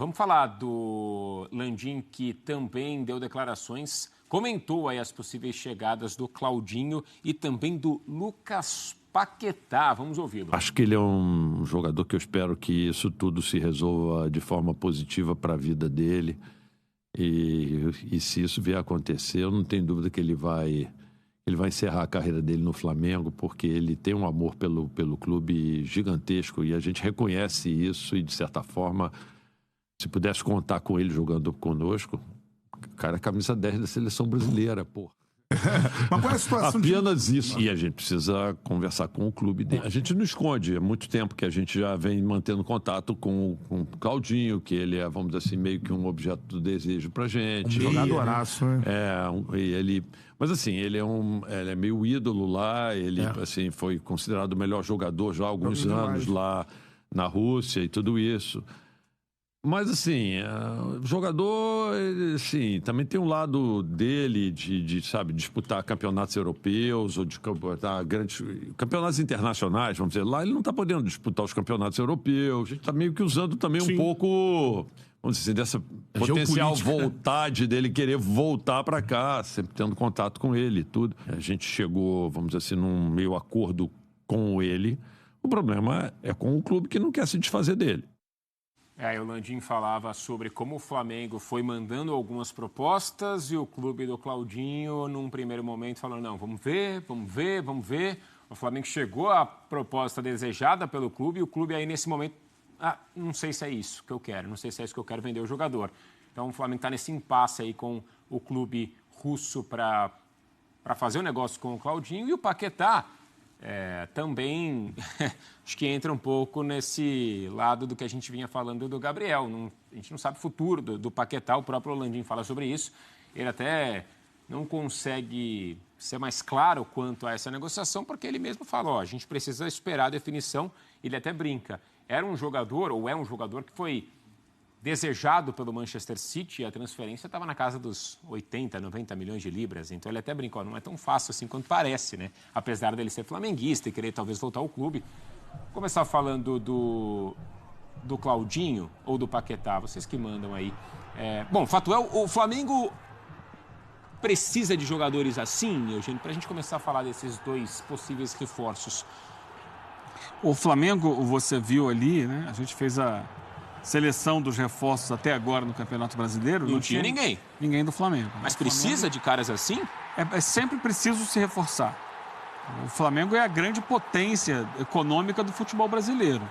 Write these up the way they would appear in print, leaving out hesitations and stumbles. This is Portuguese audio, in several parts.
Vamos falar do Landim, que também deu declarações, comentou aí as possíveis chegadas do Claudinho e também do Lucas Paquetá. Vamos ouvi-lo. Acho que ele é um jogador que eu espero que isso tudo se resolva de forma positiva para a vida dele. E se isso vier a acontecer, eu não tenho dúvida que ele vai encerrar a carreira dele no Flamengo, porque ele tem um amor pelo clube gigantesco e a gente reconhece isso e, de certa forma, se pudesse contar com ele jogando conosco, cara, camisa 10 da seleção brasileira, pô. Mas qual é a situação Apenas isso. E a gente precisa conversar com o clube dele. A gente não esconde. Há muito tempo que a gente já vem mantendo contato com o Claudinho, que ele é, vamos dizer assim, meio que um objeto do desejo pra gente. Um jogadoraço, né? Mas assim, ele é meio ídolo lá, ele assim, foi considerado o melhor jogador já há alguns anos lá na Rússia e tudo isso. Mas, assim, o jogador, assim, também tem um lado dele de sabe, disputar campeonatos europeus ou de disputar grandes campeonatos internacionais, vamos dizer. Lá ele não está podendo disputar os campeonatos europeus. A gente está meio que usando também um pouco, vamos dizer, dessa potencial vontade dele querer voltar para cá, sempre tendo contato com ele e tudo. A gente chegou, vamos dizer assim, num meio acordo com ele. O problema é com o clube que não quer se desfazer dele. O Landim falava sobre como o Flamengo foi mandando algumas propostas e o clube do Claudinho, num primeiro momento, falou, não, vamos ver. O Flamengo chegou à proposta desejada pelo clube e o clube aí, nesse momento, não sei se é isso que eu quero, não sei se é isso que eu quero vender o jogador. Então, o Flamengo está nesse impasse aí com o clube russo para fazer o negócio com o Claudinho e o Paquetá. Também acho que entra um pouco nesse lado do que a gente vinha falando do Gabriel. A gente não sabe o futuro do Paquetá, o próprio Landim fala sobre isso. Ele até não consegue ser mais claro quanto a essa negociação, porque ele mesmo fala, a gente precisa esperar a definição. Ele até brinca. Era um jogador, ou é um jogador que foi desejado pelo Manchester City, e a transferência estava na casa dos 80, 90 milhões de libras. Então ele até brincou, não é tão fácil assim quanto parece, né? Apesar dele ser flamenguista e querer talvez voltar ao clube. Vou começar falando do Claudinho ou do Paquetá, vocês que mandam aí. Bom, fato é, o Flamengo precisa de jogadores assim, Eugênio, para a gente começar a falar desses dois possíveis reforços. O Flamengo, você viu ali, né? A gente fez a seleção dos reforços até agora no Campeonato Brasileiro. Não tinha ninguém. Ninguém do Flamengo. Mas precisa de caras assim? É sempre preciso se reforçar. O Flamengo é a grande potência econômica do futebol brasileiro.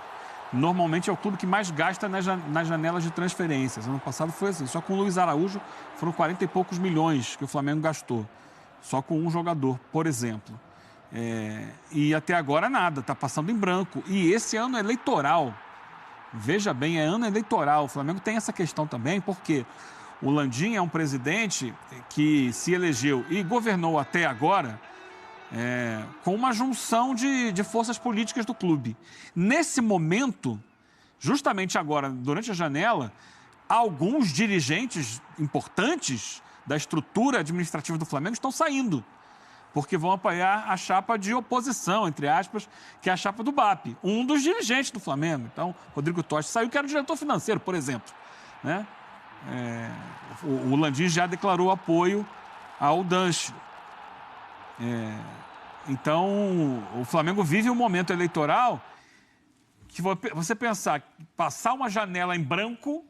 Normalmente é o clube que mais gasta nas janelas de transferências. Ano passado foi assim. Só com o Luiz Araújo foram 40 e poucos milhões que o Flamengo gastou. Só com um jogador, por exemplo. E até agora nada. Está passando em branco. E esse ano é eleitoral. Veja bem, é ano eleitoral. O Flamengo tem essa questão também, porque o Landim é um presidente que se elegeu e governou até agora com uma junção de forças políticas do clube. Nesse momento, justamente agora, durante a janela, alguns dirigentes importantes da estrutura administrativa do Flamengo estão saindo, porque vão apoiar a chapa de oposição, entre aspas, que é a chapa do BAP, um dos dirigentes do Flamengo. Então, Rodrigo Totti saiu, que era o diretor financeiro, por exemplo. Né? O Landim já declarou apoio ao Danche. Então, o Flamengo vive um momento eleitoral que você pensar, passar uma janela em branco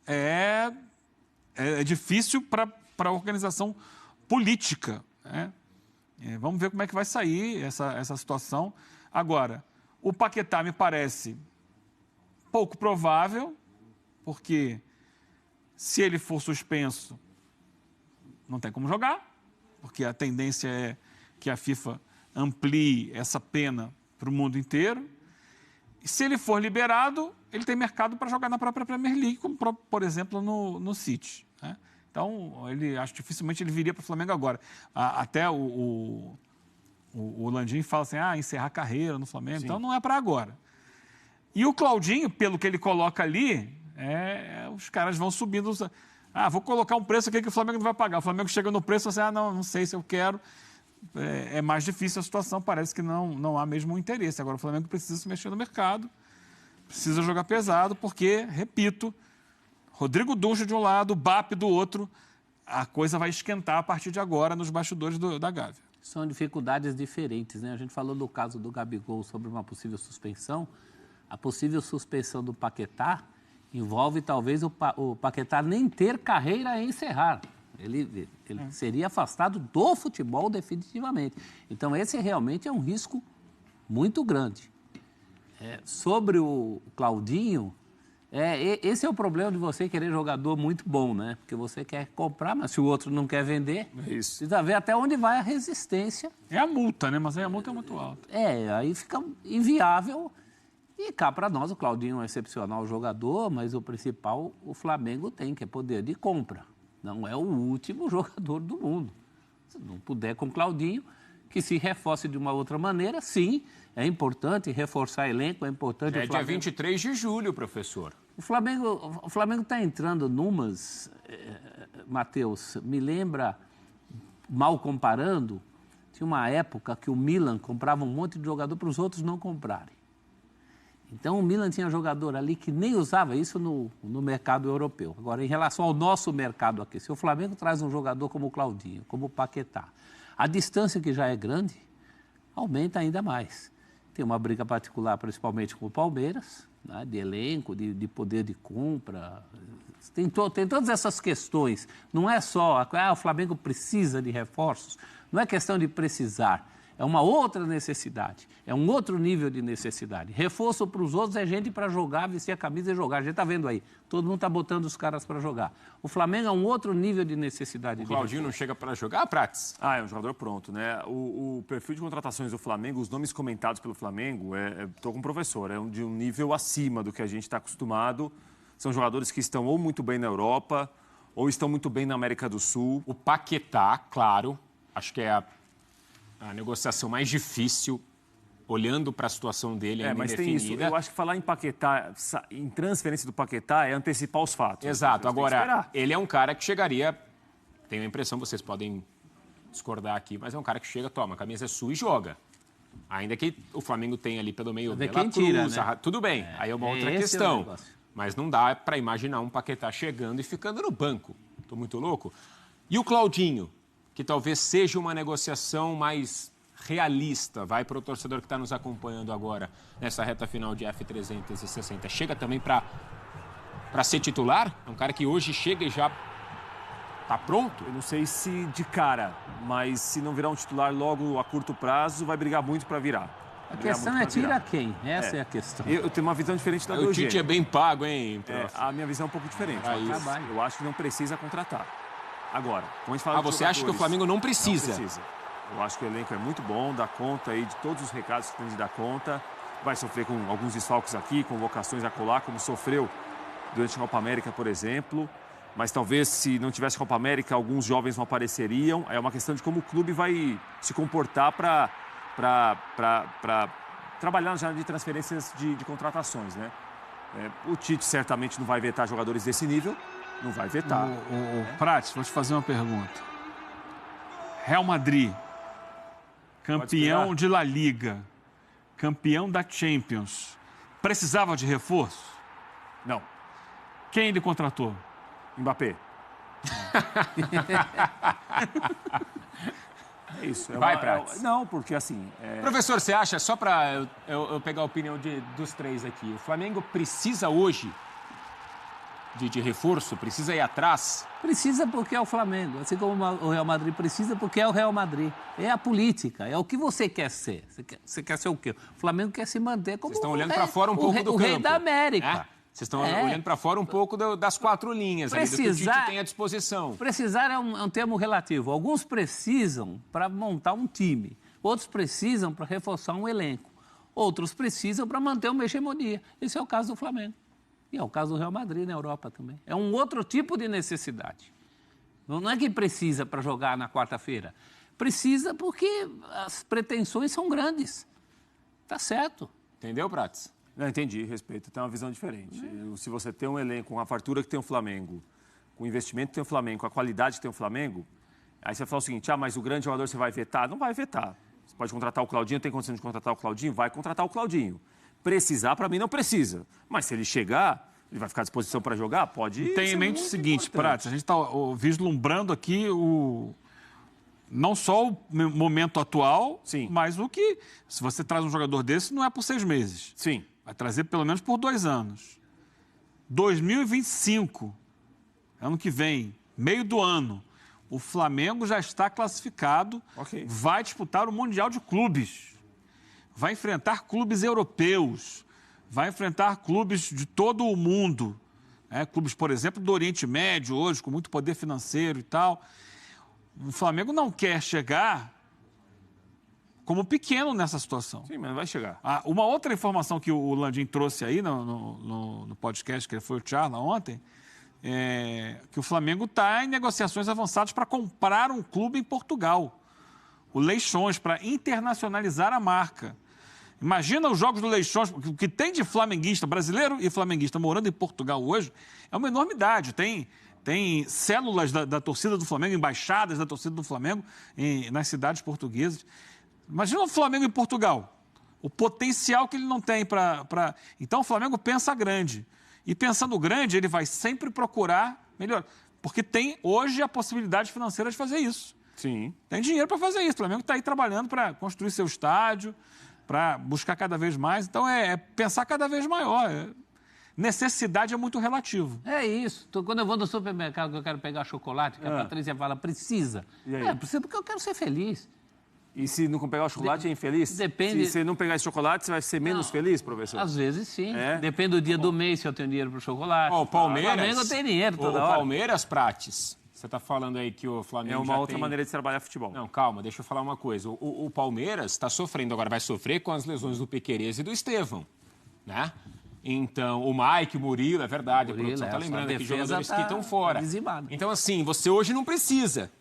é difícil para a organização política. Vamos ver como é que vai sair essa situação. Agora, o Paquetá me parece pouco provável, porque se ele for suspenso, não tem como jogar, porque a tendência é que a FIFA amplie essa pena para o mundo inteiro. E se ele for liberado, ele tem mercado para jogar na própria Premier League, como, por exemplo, no City. Né? Então, acho que dificilmente ele viria para o Flamengo agora. Até o Landim fala assim, encerrar a carreira no Flamengo. Sim. Então, não é para agora. E o Claudinho, pelo que ele coloca ali, os caras vão subindo. Vou colocar um preço aqui que o Flamengo não vai pagar. O Flamengo chega no preço e fala assim, não sei se eu quero. É mais difícil a situação, parece que não há mesmo um interesse. Agora, o Flamengo precisa se mexer no mercado. Precisa jogar pesado porque, repito, Rodrigo Duncho de um lado, BAP do outro, a coisa vai esquentar a partir de agora nos bastidores da Gávea. São dificuldades diferentes, né? A gente falou do caso do Gabigol sobre uma possível suspensão. A possível suspensão do Paquetá envolve talvez o Paquetá nem ter carreira a encerrar. Ele seria afastado do futebol definitivamente. Então, esse realmente é um risco muito grande. Sobre o Claudinho, esse é o problema de você querer jogador muito bom, né? Porque você quer comprar, mas se o outro não quer vender, precisa ver até onde vai a resistência. É a multa, né? Mas aí a multa é muito alta. Aí fica inviável. E cá para nós, o Claudinho é um excepcional jogador, mas o principal o Flamengo tem, que é poder de compra. Não é o último jogador do mundo. Se não puder com o Claudinho, que se reforce de uma outra maneira, sim, é importante reforçar elenco, é importante... É dia 23 de julho, professor. O Flamengo está entrando numas, Matheus, me lembra, mal comparando, tinha uma época que o Milan comprava um monte de jogador para os outros não comprarem. Então, o Milan tinha jogador ali que nem usava isso no mercado europeu. Agora, em relação ao nosso mercado aqui, se o Flamengo traz um jogador como o Claudinho, como o Paquetá, a distância que já é grande, aumenta ainda mais. Tem uma briga particular, principalmente com o Palmeiras, né, de elenco, de poder de compra. Tem todas essas questões. Não é só, o Flamengo precisa de reforços. Não é questão de precisar. É uma outra necessidade, é um outro nível de necessidade. Reforço para os outros é gente para jogar, vestir a camisa e jogar. A gente está vendo aí, todo mundo está botando os caras para jogar. O Flamengo é um outro nível de necessidade. O Claudinho não chega para jogar, Prates? É um jogador pronto, né? O perfil de contratações do Flamengo, os nomes comentados pelo Flamengo, estou com o professor, de um nível acima do que a gente está acostumado. São jogadores que estão ou muito bem na Europa, ou estão muito bem na América do Sul. O Paquetá, claro, acho que é a negociação mais difícil, olhando para a situação dele ainda mas indefinida. Tem isso. Eu acho que falar em Paquetá, em transferência do Paquetá, é antecipar os fatos. Exato. Agora, ele é um cara que chegaria, tenho a impressão, vocês podem discordar aqui, mas é um cara que chega, toma, a camisa é sua e joga. Ainda que o Flamengo tenha ali pelo meio Bela Cruz, tira, né? Tudo bem, aí é uma outra questão. Mas não dá para imaginar um Paquetá chegando e ficando no banco. Estou muito louco. E o Claudinho, que talvez seja uma negociação mais realista, vai para o torcedor que está nos acompanhando agora, nessa reta final de F360. Chega também para ser titular? É um cara que hoje chega e já está pronto? Eu não sei se de cara, mas se não virar um titular logo a curto prazo, vai brigar muito para virar. A questão é tira quem? Essa é a questão. Eu tenho uma visão diferente da do Eugênio. O Tite é bem pago, hein? A minha visão é um pouco diferente. Eu acho que não precisa contratar. Agora, quando a gente fala de você acha que o Flamengo não precisa? Não precisa. Eu acho que o elenco é muito bom, dá conta aí de todos os recados que tem de dar conta. Vai sofrer com alguns desfalques aqui, convocações a colar, como sofreu durante a Copa América, por exemplo. Mas talvez, se não tivesse Copa América, alguns jovens não apareceriam. É uma questão de como o clube vai se comportar para trabalhar na janela de transferências de contratações, né? O Tite certamente não vai vetar jogadores desse nível. Não vai vetar. Prates, vou te fazer uma pergunta. Real Madrid, campeão de La Liga, campeão da Champions, precisava de reforço? Não. Quem ele contratou? Mbappé. É isso. Vai, Prates. Não, porque assim... Professor, você acha, só para eu pegar a opinião dos três aqui, o Flamengo precisa hoje de reforço? Precisa ir atrás? Precisa porque é o Flamengo. Assim como o Real Madrid precisa porque é o Real Madrid. É a política, é o que você quer ser. Você quer ser o quê? O Flamengo quer se manter como Vocês estão olhando para fora um pouco do campo. O rei da América. Vocês estão olhando para fora um pouco das quatro linhas ali, do que o Tite tem à disposição. Precisar é um termo relativo. Alguns precisam para montar um time. Outros precisam para reforçar um elenco. Outros precisam para manter uma hegemonia. Esse é o caso do Flamengo. E é o caso do Real Madrid na Europa também. É um outro tipo de necessidade. Não é que precisa para jogar na quarta-feira. Precisa porque as pretensões são grandes. Tá certo. Entendeu, Prates? Não, entendi, respeito. Tem uma visão diferente. Se você tem um elenco com a fartura que tem o Flamengo, com o investimento que tem o Flamengo, com a qualidade que tem o Flamengo, aí você vai falar o seguinte, mas o grande jogador você vai vetar? Não vai vetar. Você pode contratar o Claudinho, tem condição de contratar o Claudinho? Vai contratar o Claudinho. Precisar, para mim, não precisa. Mas se ele chegar, ele vai ficar à disposição para jogar, pode... Tem em mente o seguinte, Prati, a gente está vislumbrando aqui não só o momento atual, Sim. mas o que... Se você traz um jogador desse, não é por 6 meses. Sim. Vai trazer pelo menos por 2 anos. 2025, ano que vem, meio do ano, o Flamengo já está classificado, vai disputar o Mundial de Clubes, vai enfrentar clubes europeus, vai enfrentar clubes de todo o mundo, clubes, por exemplo, do Oriente Médio hoje, com muito poder financeiro e tal. O Flamengo não quer chegar como pequeno nessa situação. Sim, mas não vai chegar. Uma outra informação que o Landim trouxe aí no podcast, que foi o Charla ontem, é que o Flamengo está em negociações avançadas para comprar um clube em Portugal, o Leixões, para internacionalizar a marca. Imagina os jogos do Leixões, o que tem de flamenguista brasileiro e flamenguista morando em Portugal hoje, é uma enormidade. Tem células da torcida do Flamengo, embaixadas da torcida do Flamengo nas cidades portuguesas. Imagina o Flamengo em Portugal, o potencial que ele não tem para... Então o Flamengo pensa grande. E pensando grande, ele vai sempre procurar melhor. Porque tem hoje a possibilidade financeira de fazer isso. Sim. Tem dinheiro para fazer isso. O Flamengo está aí trabalhando para construir seu estádio, para buscar cada vez mais. Então é pensar cada vez maior. Necessidade é muito relativo. É isso. Quando eu vou no supermercado que eu quero pegar chocolate, que a Patrícia fala, precisa. Precisa porque eu quero ser feliz. E se não pegar o chocolate, é infeliz? Depende... Se você não pegar esse chocolate, você vai ser menos feliz, professor? Às vezes, sim. Depende do dia do mês, se eu tenho dinheiro para o chocolate. O Palmeiras... O Flamengo tem dinheiro toda hora. O Palmeiras, Prates, você está falando aí que o Flamengo é uma outra maneira de trabalhar futebol. Não, calma, deixa eu falar uma coisa. O Palmeiras está sofrendo, agora vai sofrer com as lesões do Piquerez e do Estevão, né? Então, o Mike, o Murilo, é verdade, a produção está lembrando aqui, jogadores que estão fora. Então, assim, você hoje não precisa.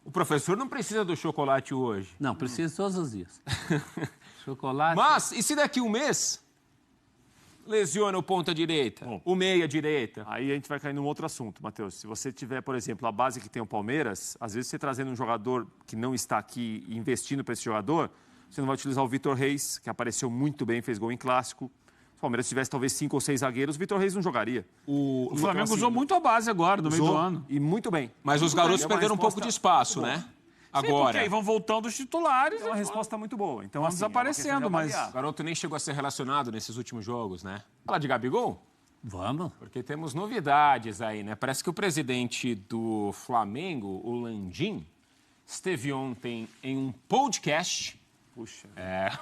O professor não precisa do chocolate hoje. Não, precisa todos os dias. Chocolate... Mas, e se daqui um mês lesiona o ponta-direita, o meia-direita? Aí a gente vai cair num outro assunto, Matheus. Se você tiver, por exemplo, a base que tem o Palmeiras, às vezes você trazendo um jogador que não está aqui e investindo para esse jogador, você não vai utilizar o Vitor Reis, que apareceu muito bem, fez gol em clássico. Se o Palmeiras tivesse talvez 5 ou 6 zagueiros, o Vitor Reis não jogaria. O Flamengo usou muito a base agora, no meio do ano. E muito bem. Mas os garotos perderam um pouco de espaço, né? Agora. Sim, porque aí vão voltando os titulares. É uma resposta muito boa. Então, vão desaparecendo, mas... O garoto nem chegou a ser relacionado nesses últimos jogos, né? Falar de Gabigol? Vamos. Porque temos novidades aí, né? Parece que o presidente do Flamengo, o Landim, esteve ontem em um podcast. Puxa.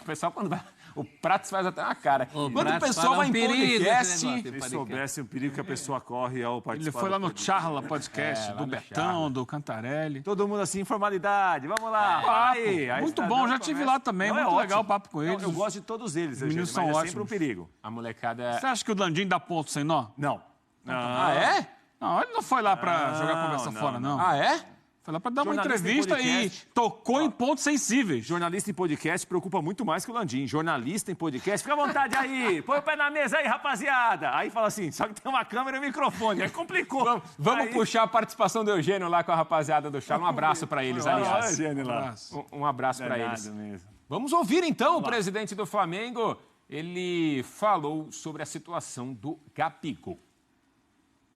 O pessoal quando vai... O Pratos faz até uma cara. Quando o pessoal vai em podcast... Se soubesse o perigo que a pessoa corre ao participar... Ele foi lá no Charla Podcast, do Betão, do Cantarelli. Todo mundo assim, informalidade, vamos lá. Aí muito bom, já estive lá também, muito legal o papo com eles. Eu gosto de todos eles, meninos são mas ótimos. É sempre um perigo. A molecada... Você acha que o Landim dá ponto sem nó? Não. É? Não, ele não foi lá para jogar conversa fora, não. Ah, é? Foi lá para dar uma entrevista e tocou em pontos sensíveis. Jornalista em podcast preocupa muito mais que o Landim. Jornalista em podcast, fica à vontade aí, põe o pé na mesa aí, rapaziada. Aí fala assim, só que tem uma câmera e um microfone, aí complicou. Vamos puxar a participação do Eugênio lá com a rapaziada do Charla. Um abraço para eles, aliás. Eugênio lá. Um abraço para eles. Mesmo. Vamos ouvir então o presidente do Flamengo. Ele falou sobre a situação do Gabigol.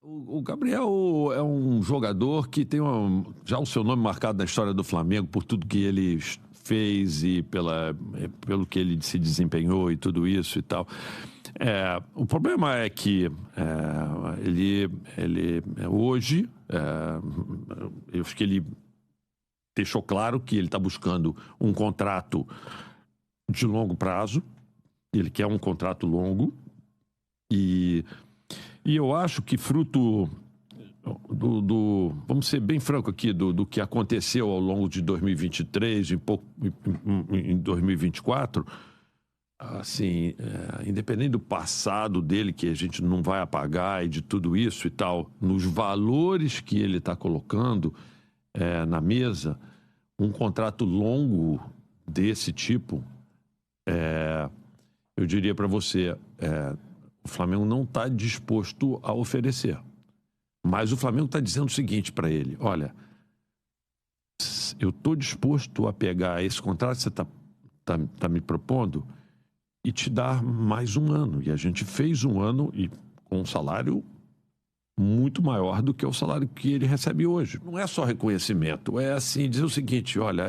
O Gabriel é um jogador que tem já o seu nome marcado na história do Flamengo por tudo que ele fez e pelo que ele se desempenhou e tudo isso e tal. O problema é que ele hoje, eu acho que ele deixou claro que ele está buscando um contrato de longo prazo. Ele quer um contrato longo e eu acho que fruto vamos ser bem franco aqui, do que aconteceu ao longo de 2023 em 2024, assim, independente do passado dele, que a gente não vai apagar e de tudo isso e tal, nos valores que ele está colocando na mesa, um contrato longo desse tipo, eu diria para você, o Flamengo não está disposto a oferecer. Mas o Flamengo está dizendo o seguinte para ele: olha, eu estou disposto a pegar esse contrato que você está me propondo e te dar mais um ano. E a gente fez um ano e com um salário muito maior do que o salário que ele recebe hoje. Não é só reconhecimento, é assim, dizer o seguinte, olha,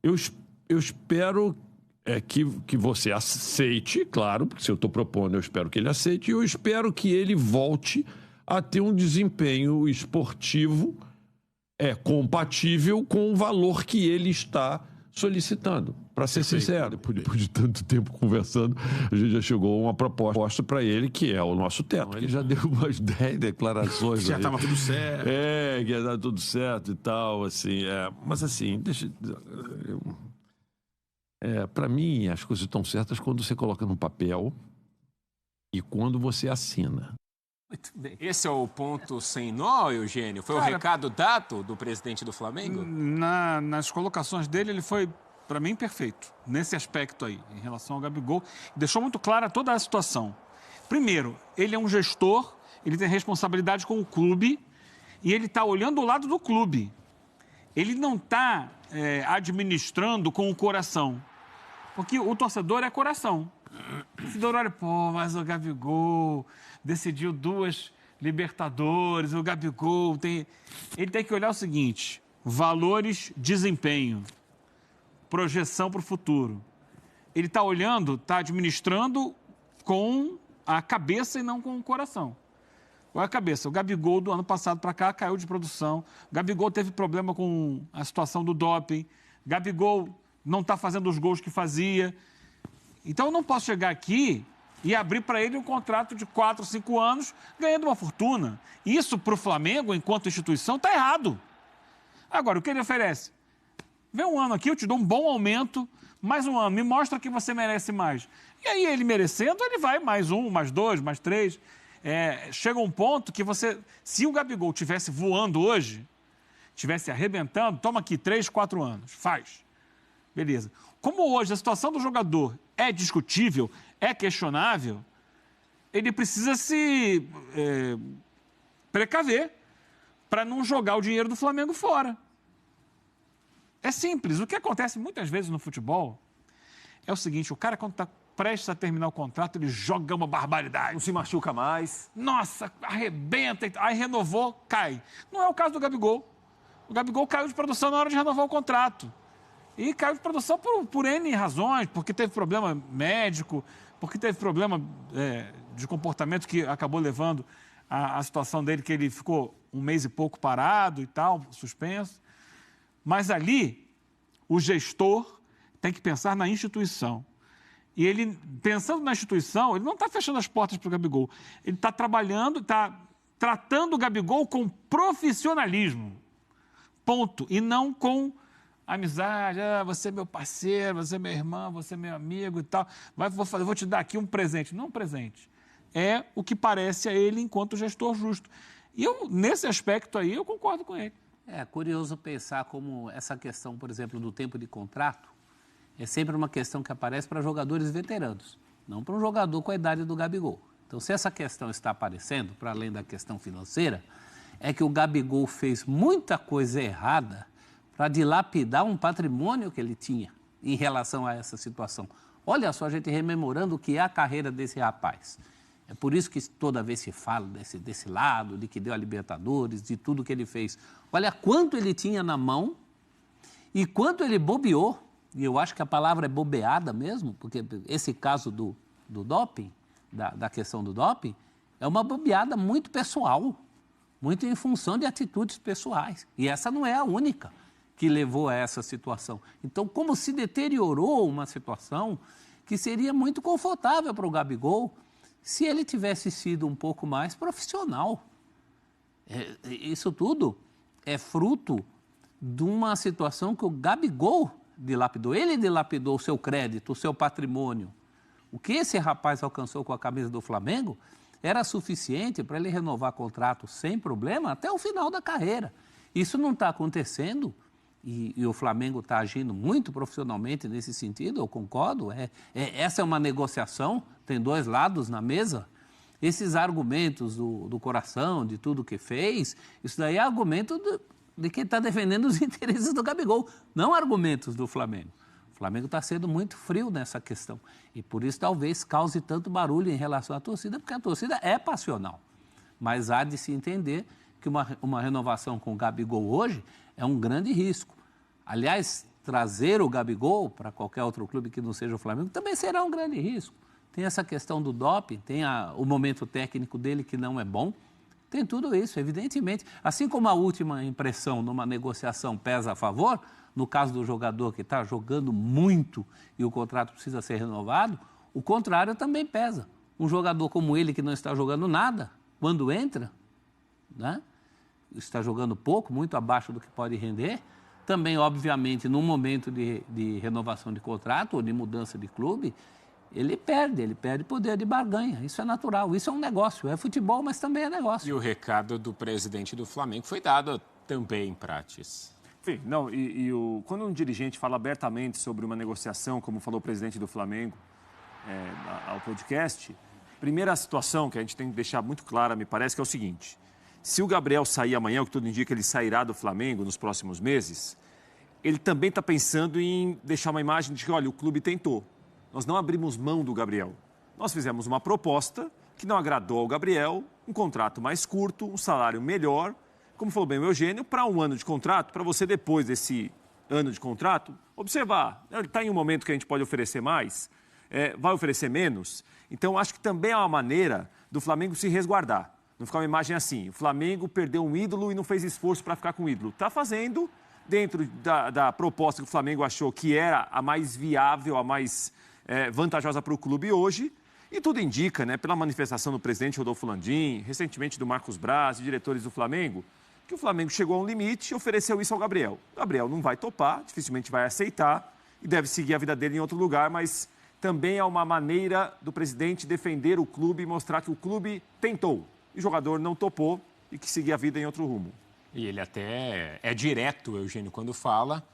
eu espero que você aceite, claro, porque se eu estou propondo, eu espero que ele aceite, e eu espero que ele volte a ter um desempenho esportivo compatível com o valor que ele está solicitando. Para ser sincero, depois de tanto tempo conversando, a gente já chegou a uma proposta para ele, que é o nosso teto. Ele já deu umas 10 declarações. Já estava tudo certo. Que ia dar tudo certo e tal, assim. Mas assim, para mim, as coisas estão certas quando você coloca no papel e quando você assina. Muito bem. Esse é o ponto sem nó, Eugênio? Foi o recado dado do presidente do Flamengo? Nas colocações dele, ele foi, para mim, perfeito. Nesse aspecto aí, em relação ao Gabigol. Deixou muito clara toda a situação. Primeiro, ele é um gestor, ele tem responsabilidade com o clube e ele está olhando o lado do clube. Ele não está administrando com o coração. Porque o torcedor é coração. O torcedor olha, mas o Gabigol decidiu 2 Libertadores, o Gabigol tem... Ele tem que olhar o seguinte, valores, desempenho, projeção para o futuro. Ele está olhando, está administrando com a cabeça e não com o coração. Qual é a cabeça? O Gabigol, do ano passado para cá, caiu de produção. O Gabigol teve problema com a situação do doping. O Gabigol não está fazendo os gols que fazia. Então, eu não posso chegar aqui e abrir para ele um contrato de 4, 5 anos, ganhando uma fortuna. Isso, para o Flamengo, enquanto instituição, está errado. Agora, o que ele oferece? Vem um ano aqui, eu te dou um bom aumento, mais um ano, me mostra que você merece mais. E aí, ele merecendo, ele vai mais 1, mais 2, mais 3. Chega um ponto que você... Se o Gabigol estivesse voando hoje, estivesse arrebentando, toma aqui 3, 4 anos, faz. Beleza. Como hoje a situação do jogador é discutível, é questionável, ele precisa se precaver para não jogar o dinheiro do Flamengo fora. É simples. O que acontece muitas vezes no futebol é o seguinte, o cara quando está prestes a terminar o contrato, ele joga uma barbaridade. Não se machuca mais. Nossa, arrebenta, aí renovou, cai. Não é o caso do Gabigol. O Gabigol caiu de produção na hora de renovar o contrato. E caiu de produção por N razões, porque teve problema médico, porque teve problema de comportamento que acabou levando a situação dele, que ele ficou 1 mês e pouco parado e tal, suspenso. Mas ali, o gestor tem que pensar na instituição. E ele, pensando na instituição, ele não está fechando as portas para o Gabigol. Ele está trabalhando, está tratando o Gabigol com profissionalismo. Ponto. E não com amizade, você é meu parceiro, você é meu irmão, você é meu amigo e tal. Vou te dar aqui um presente. Não um presente. É o que parece a ele enquanto gestor justo. E nesse aspecto aí, eu concordo com ele. É curioso pensar como essa questão, por exemplo, do tempo de contrato, é sempre uma questão que aparece para jogadores veteranos, não para um jogador com a idade do Gabigol. Então, se essa questão está aparecendo, para além da questão financeira, é que o Gabigol fez muita coisa errada para dilapidar um patrimônio que ele tinha em relação a essa situação. Olha só, a gente rememorando o que é a carreira desse rapaz. É por isso que toda vez se fala desse lado, de que deu a Libertadores, de tudo que ele fez. Olha quanto ele tinha na mão e quanto ele bobeou, e eu acho que a palavra é bobeada mesmo, porque esse caso do doping, da questão do doping, é uma bobeada muito pessoal, muito em função de atitudes pessoais. E essa não é a única que levou a essa situação. Então, como se deteriorou uma situação que seria muito confortável para o Gabigol se ele tivesse sido um pouco mais profissional. Isso tudo é fruto de uma situação que o Gabigol dilapidou. Ele dilapidou o seu crédito, o seu patrimônio. O que esse rapaz alcançou com a camisa do Flamengo era suficiente para ele renovar contrato sem problema até o final da carreira. Isso não está acontecendo e o Flamengo está agindo muito profissionalmente nesse sentido, eu concordo. Essa é uma negociação, tem 2 lados na mesa. Esses argumentos do coração, de tudo que fez, isso daí é argumento de quem está defendendo os interesses do Gabigol, não argumentos do Flamengo. O Flamengo está sendo muito frio nessa questão. E por isso talvez cause tanto barulho em relação à torcida, porque a torcida é passional. Mas há de se entender que uma renovação com o Gabigol hoje é um grande risco. Aliás, trazer o Gabigol para qualquer outro clube que não seja o Flamengo também será um grande risco. Tem essa questão do doping, tem o momento técnico dele que não é bom. Tem tudo isso, evidentemente. Assim como a última impressão numa negociação pesa a favor, no caso do jogador que está jogando muito e o contrato precisa ser renovado, o contrário também pesa. Um jogador como ele, que não está jogando nada, quando entra, né, está jogando pouco, muito abaixo do que pode render, também, obviamente, num momento de renovação de contrato ou de mudança de clube, ele perde poder de barganha. Isso é natural, isso é um negócio, é futebol, mas também é negócio. E o recado do presidente do Flamengo foi dado também, Prates. Sim, não, quando um dirigente fala abertamente sobre uma negociação, como falou o presidente do Flamengo ao podcast, primeira situação que a gente tem que deixar muito clara, me parece, que é o seguinte: se o Gabriel sair amanhã, o que tudo indica que ele sairá do Flamengo nos próximos meses, ele também está pensando em deixar uma imagem de que, olha, o clube tentou. Nós não abrimos mão do Gabriel. Nós fizemos uma proposta que não agradou ao Gabriel, um contrato mais curto, um salário melhor, como falou bem o Eugênio, para um ano de contrato, para você depois desse ano de contrato, observar, ele está em um momento que a gente pode oferecer mais, vai oferecer menos. Então, acho que também é uma maneira do Flamengo se resguardar. Não ficar uma imagem assim, o Flamengo perdeu um ídolo e não fez esforço para ficar com o ídolo. Está fazendo dentro da proposta que o Flamengo achou que era a mais viável, a mais vantajosa para o clube hoje. E tudo indica, né, pela manifestação do presidente Rodolfo Landim, recentemente do Marcos Braz e diretores do Flamengo, que o Flamengo chegou a um limite e ofereceu isso ao Gabriel. O Gabriel não vai topar, dificilmente vai aceitar e deve seguir a vida dele em outro lugar, mas também é uma maneira do presidente defender o clube e mostrar que o clube tentou. E o jogador não topou e que seguir a vida em outro rumo. E ele até é direto, Eugênio, quando fala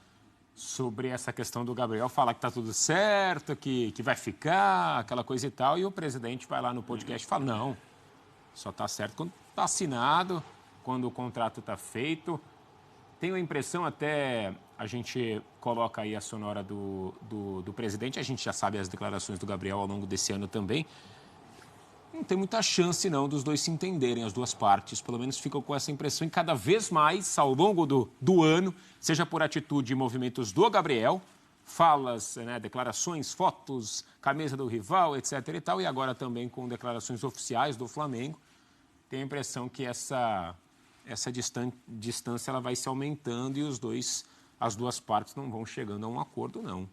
sobre essa questão do Gabriel, fala que está tudo certo, que vai ficar, aquela coisa e tal, e o presidente vai lá no podcast e fala, não, só está certo quando está assinado, quando o contrato está feito. Tenho a impressão, até a gente coloca aí a sonora do presidente, a gente já sabe as declarações do Gabriel ao longo desse ano também. Não tem muita chance, não, dos dois se entenderem, as duas partes. Pelo menos ficam com essa impressão e cada vez mais, ao longo do ano, seja por atitude e movimentos do Gabriel, falas, né, declarações, fotos, camisa do rival, etc. e tal, e agora também com declarações oficiais do Flamengo, tem a impressão que essa distância ela vai se aumentando e as duas partes não vão chegando a um acordo, não.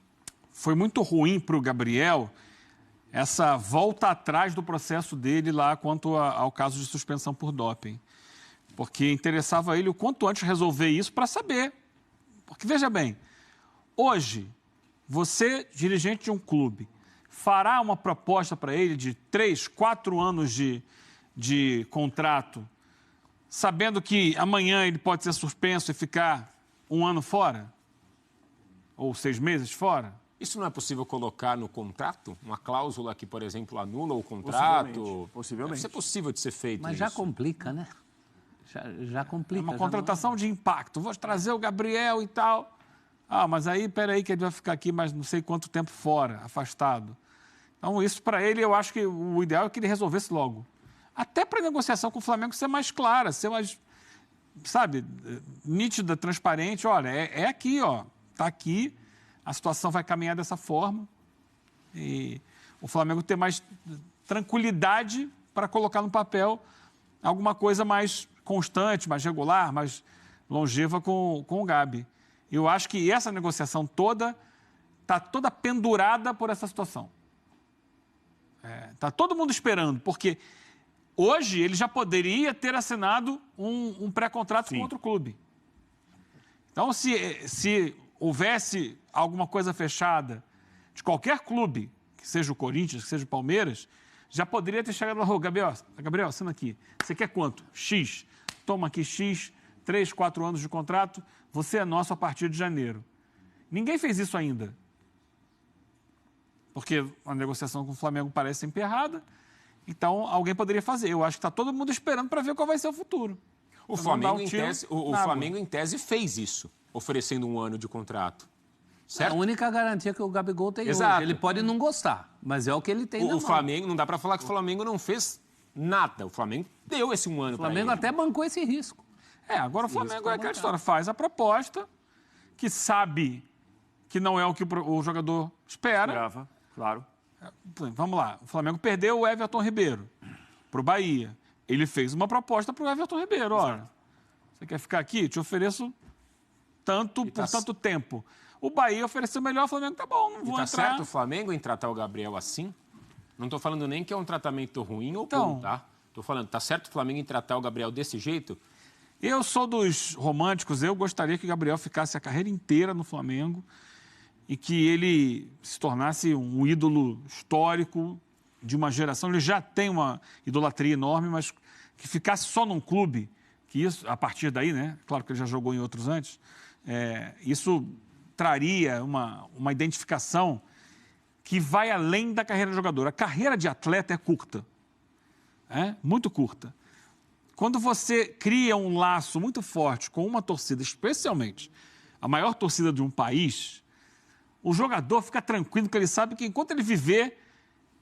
Foi muito ruim para o Gabriel essa volta atrás do processo dele lá quanto ao caso de suspensão por doping. Porque interessava ele o quanto antes resolver isso para saber. Porque, veja bem, hoje, você, dirigente de um clube, fará uma proposta para ele de 3, 4 anos de contrato, sabendo que amanhã ele pode ser suspenso e ficar 1 ano fora? Ou 6 meses fora? Isso não é possível colocar no contrato? Uma cláusula que, por exemplo, anula o contrato? Possivelmente. Isso é possível de ser feito. Mas já complica, né? Já complica. É uma contratação de impacto. Vou trazer o Gabriel e tal. Ah, mas aí, peraí, que ele vai ficar aqui mais não sei quanto tempo fora, afastado. Então, isso para ele, eu acho que o ideal é que ele resolvesse logo. Até para a negociação com o Flamengo ser mais clara, ser mais, sabe, nítida, transparente. Olha, é aqui, ó. Está aqui. A situação vai caminhar dessa forma e o Flamengo ter mais tranquilidade para colocar no papel alguma coisa mais constante, mais regular, mais longeva com o Gabi. Eu acho que essa negociação toda está toda pendurada por essa situação. Está todo mundo esperando, porque hoje ele já poderia ter assinado um pré-contrato com outro clube. Então, se houvesse alguma coisa fechada de qualquer clube, que seja o Corinthians, que seja o Palmeiras, já poderia ter chegado lá, Gabriel, assina aqui. Você quer quanto? X. Toma aqui X, 3, 4 anos de contrato, você é nosso a partir de janeiro. Ninguém fez isso ainda. Porque a negociação com o Flamengo parece emperrada, então alguém poderia fazer. Eu acho que está todo mundo esperando para ver qual vai ser o futuro. O Flamengo, em tese, fez isso, oferecendo 1 ano de contrato. certo? A única garantia que o Gabigol tem Exato. hoje. Ele pode não gostar, mas é o que ele tem na mão. O Flamengo, não dá para falar que o Flamengo não fez nada. O Flamengo deu esse um ano O para ele. Flamengo até bancou esse risco. Agora o Flamengo é aquela história, faz a proposta, que sabe que não é o que o jogador espera. Grava, claro. Vamos lá, o Flamengo perdeu o Everton Ribeiro para o Bahia. Ele fez uma proposta para o Everton Ribeiro, olha, você quer ficar aqui? Te ofereço tanto por tanto tempo. O Bahia ofereceu melhor, o Flamengo tá bom, não vou entrar. Certo o Flamengo em tratar o Gabriel assim? Não estou falando nem que é um tratamento ruim ou bom, tá? Estou falando, tá certo o Flamengo em tratar o Gabriel desse jeito? Eu sou dos românticos, eu gostaria que o Gabriel ficasse a carreira inteira no Flamengo e que ele se tornasse um ídolo histórico de uma geração. Ele já tem uma idolatria enorme, mas que ficasse só num clube, que isso, a partir daí, né? Claro que ele já jogou em outros antes, isso traria uma identificação que vai além da carreira de jogador. A carreira de atleta é curta, muito curta. Quando você cria um laço muito forte com uma torcida, especialmente a maior torcida de um país, o jogador fica tranquilo, porque ele sabe que enquanto ele viver,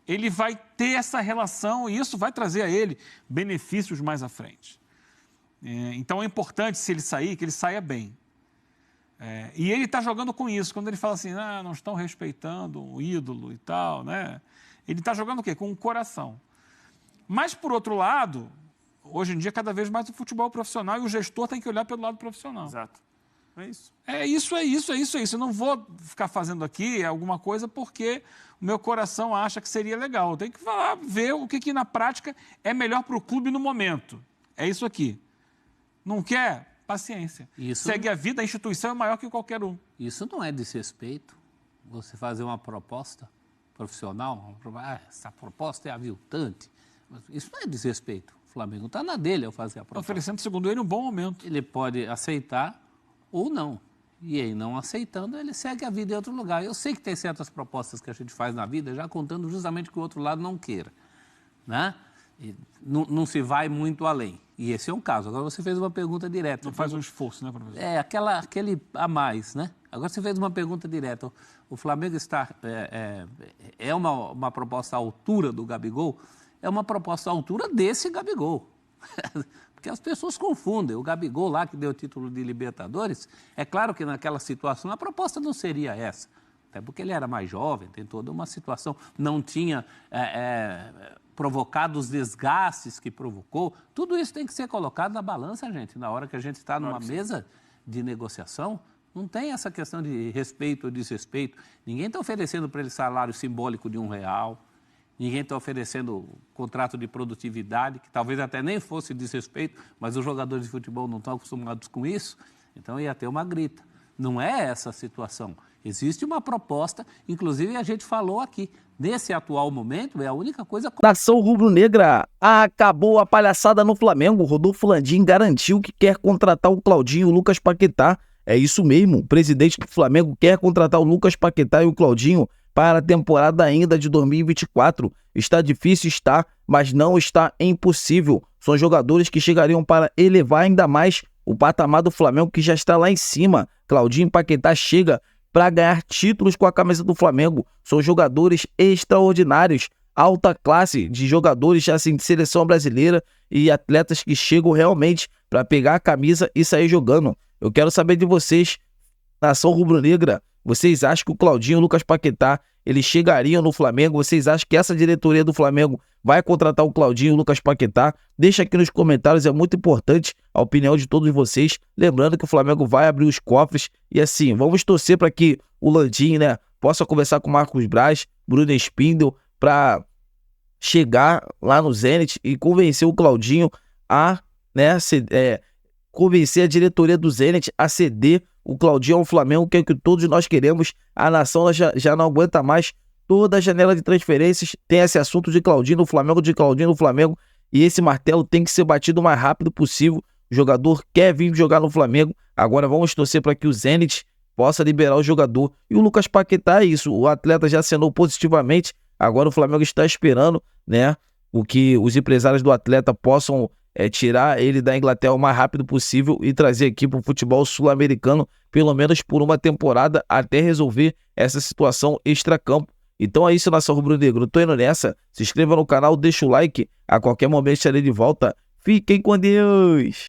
ele vai ter essa relação e isso vai trazer a ele benefícios mais à frente. Então é importante, se ele sair, que ele saia bem. E ele está jogando com isso. Quando ele fala assim, não estão respeitando o ídolo e tal, né? Ele está jogando o quê? Com o coração. Mas, por outro lado, hoje em dia, cada vez mais o futebol é profissional e o gestor tem que olhar pelo lado profissional. Exato. É isso. É isso. Eu não vou ficar fazendo aqui alguma coisa porque o meu coração acha que seria legal. Eu tenho que falar, ver o que na prática é melhor para o clube no momento. É isso aqui. Não quer? Paciência. Segue a vida, a instituição é maior que qualquer um. Isso não é desrespeito. Você fazer uma proposta profissional, essa proposta é aviltante. Isso não é desrespeito. O Flamengo está na dele ao fazer a proposta. Oferecendo, segundo ele, um bom momento. Ele pode aceitar ou não. E aí, não aceitando, ele segue a vida em outro lugar. Eu sei que tem certas propostas que a gente faz na vida, já contando justamente que o outro lado não queira. Né? E não se vai muito além. E esse é um caso. Agora você fez uma pergunta direta. Não faz um esforço, né, professor? Aquele a mais, né? Agora você fez uma pergunta direta. O Flamengo está... É uma proposta à altura do Gabigol? É uma proposta à altura desse Gabigol. Porque as pessoas confundem. O Gabigol lá, que deu o título de Libertadores, é claro que naquela situação a proposta não seria essa. Até porque ele era mais jovem, tem toda uma situação. Não tinha provocado os desgastes que provocou. Tudo isso tem que ser colocado na balança, gente. Na hora que a gente está numa mesa de negociação, não tem essa questão de respeito ou desrespeito. Ninguém está oferecendo para ele salário simbólico de R$1. Ninguém está oferecendo contrato de produtividade, que talvez até nem fosse desrespeito, mas os jogadores de futebol não estão acostumados com isso, então ia ter uma grita. Não é essa a situação. Existe uma proposta, inclusive a gente falou aqui, nesse atual momento, é a única coisa... Nação rubro-negra, acabou a palhaçada no Flamengo. Rodolfo Landim garantiu que quer contratar o Claudinho e o Lucas Paquetá. É isso mesmo, o presidente do Flamengo quer contratar o Lucas Paquetá e o Claudinho para a temporada ainda de 2024. Está difícil, está, mas não está impossível. São jogadores que chegariam para elevar ainda mais o patamar do Flamengo, que já está lá em cima. Claudinho e Paquetá chega para ganhar títulos com a camisa do Flamengo. São jogadores extraordinários, alta classe de jogadores assim, de seleção brasileira e atletas que chegam realmente para pegar a camisa e sair jogando. Eu quero saber de vocês, nação rubro-negra. Vocês acham que o Claudinho e o Lucas Paquetá, eles chegariam no Flamengo? Vocês acham que essa diretoria do Flamengo vai contratar o Claudinho e o Lucas Paquetá? Deixa aqui nos comentários, é muito importante a opinião de todos vocês. Lembrando que o Flamengo vai abrir os cofres e assim, vamos torcer para que o Landim, né, possa conversar com o Marcos Braz, Bruno Spindel, para chegar lá no Zenit e convencer o Claudinho a, né, convencer a diretoria do Zenit a ceder o Claudinho ao Flamengo, que é o que todos nós queremos. A nação já não aguenta mais. Toda a janela de transferências tem esse assunto de Claudinho no Flamengo, e esse martelo tem que ser batido o mais rápido possível. O jogador quer vir jogar no Flamengo. Agora vamos torcer para que o Zenit possa liberar o jogador. E o Lucas Paquetá é isso, o atleta já assinou positivamente. Agora o Flamengo está esperando, né, o que os empresários do atleta possam é tirar ele da Inglaterra o mais rápido possível e trazer aqui para o futebol sul-americano, pelo menos por uma temporada, até resolver essa situação extracampo. Então é isso, nação rubro-negro. Tô indo nessa. Se inscreva no canal, deixa o like. A qualquer momento estarei de volta. Fiquem com Deus!